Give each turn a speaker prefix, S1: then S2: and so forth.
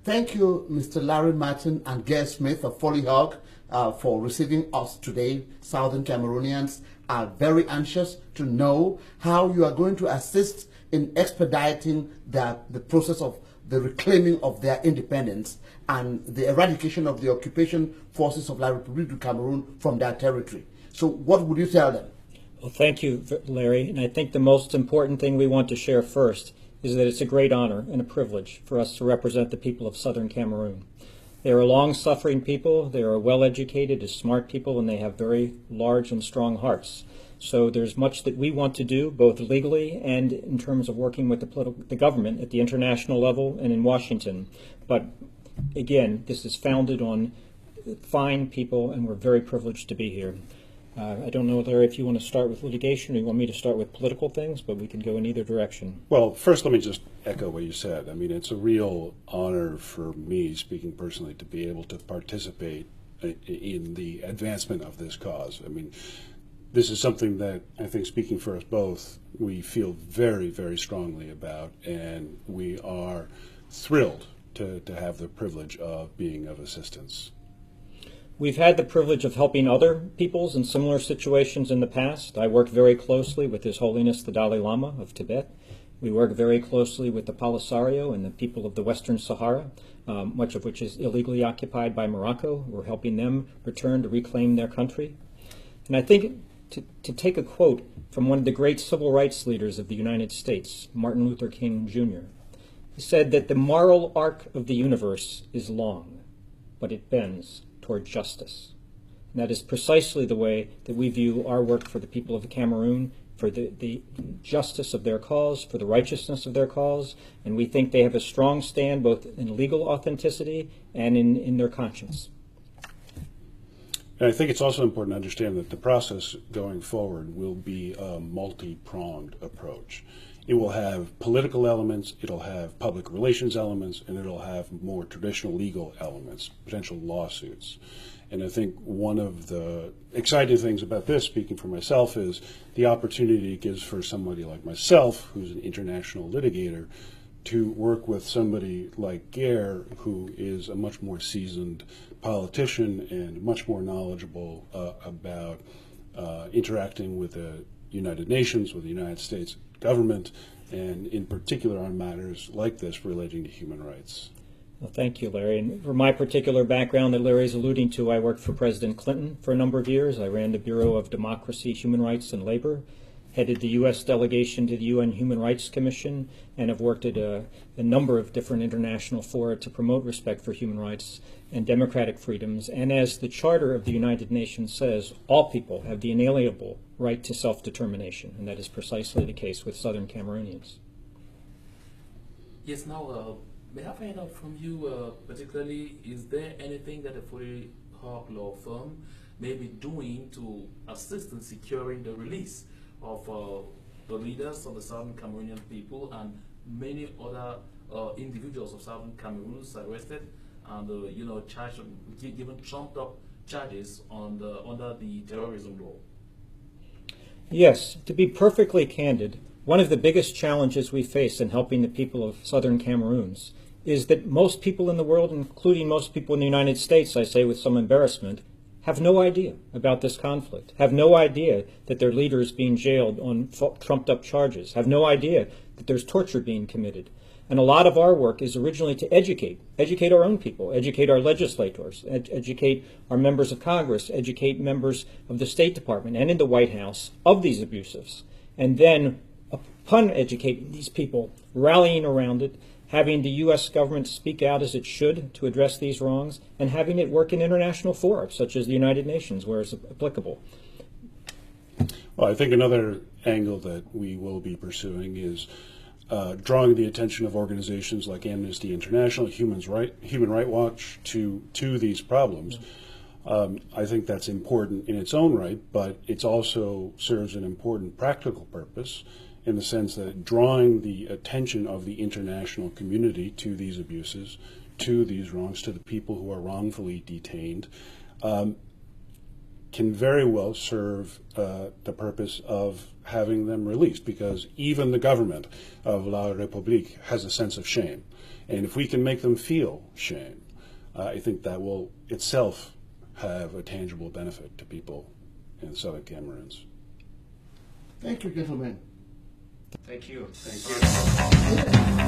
S1: Thank you, Mr. Larry Martin and Gare Smith of Foley-Hoag, for receiving us today. Southern Cameroonians are very anxious to know how you are going to assist in expediting the process of the reclaiming of their independence and the eradication of the occupation forces of La République du Cameroon from their territory. So what would you tell them?
S2: Well, thank you, Larry. And I think the most important thing we want to share first is that it's a great honor and a privilege for us to represent the people of Southern Cameroon. They are long-suffering people, they are well-educated, smart people, and they have very large and strong hearts. So there's much that we want to do, both legally and in terms of working with the government at the international level and in Washington. But again, this is founded on fine people, and we're very privileged to be here. I don't know, Larry, if you want to start with litigation or you want me to start with political things, but we can go in either direction.
S3: Well, first let me just echo what you said. I mean, it's a real honor for me, speaking personally, to be able to participate in the advancement of this cause. I mean, this is something that I think, speaking for us both, we feel very, very strongly about, and we are thrilled to have the privilege of being of assistance.
S2: We've had the privilege of helping other peoples in similar situations in the past. I work very closely with His Holiness the Dalai Lama of Tibet. We work very closely with the Polisario and the people of the Western Sahara, much of which is illegally occupied by Morocco. We're helping them return to reclaim their country. And I think to take a quote from one of the great civil rights leaders of the United States, Martin Luther King Jr., he said that the moral arc of the universe is long, but it bends toward justice. And that is precisely the way that we view our work for the people of Cameroon, for the justice of their cause, for the righteousness of their cause, and we think they have a strong stand both in legal authenticity and in their conscience.
S3: And I think it's also important to understand that the process going forward will be a multi-pronged approach. It will have political elements, it'll have public relations elements, and it'll have more traditional legal elements, potential lawsuits. And I think one of the exciting things about this, speaking for myself, is the opportunity it gives for somebody like myself, who's an international litigator, to work with somebody like Gare, who is a much more seasoned politician and much more knowledgeable about interacting with the United Nations, with the United States government, and in particular on matters like this relating to human rights.
S2: Well, thank you, Larry. And for my particular background that Larry is alluding to, I worked for President Clinton for a number of years. I ran the Bureau of Democracy, Human Rights, and Labor, headed the U.S. delegation to the UN Human Rights Commission, and have worked at a number of different international fora to promote respect for human rights and democratic freedoms. And as the Charter of the United Nations says, all people have the inalienable right to self-determination, and that is precisely the case with Southern Cameroonians.
S4: Yes, now, may I find out from you, particularly, is there anything that the Foley-Hoag law firm may be doing to assist in securing the release of the leaders of the Southern Cameroonian people and many other individuals of Southern Cameroon arrested and charged, given trumped up charges under the terrorism law?
S2: Yes, to be perfectly candid, one of the biggest challenges we face in helping the people of Southern Cameroons is that most people in the world, including most people in the United States, I say with some embarrassment, have no idea about this conflict, have no idea that their leader is being jailed on trumped-up charges, have no idea that there's torture being committed. And a lot of our work is originally to educate our own people, educate our legislators, educate our members of Congress, educate members of the State Department and in the White House of these abuses. And then, upon educating these people, rallying around it, having the U.S. government speak out as it should to address these wrongs, and having it work in international fora, such as the United Nations, where it's applicable.
S3: Well, I think another angle that we will be pursuing is drawing the attention of organizations like Amnesty International, Human Rights Watch to these problems. I think that's important in its own right, but it also serves an important practical purpose in the sense that drawing the attention of the international community to these abuses, to these wrongs, to the people who are wrongfully detained, can very well serve the purpose of having them released, because even the government of La République has a sense of shame. And if we can make them feel shame, I think that will itself have a tangible benefit to people in southern Cameroons.
S1: Thank you, gentlemen.
S2: Thank you.
S3: Thank you.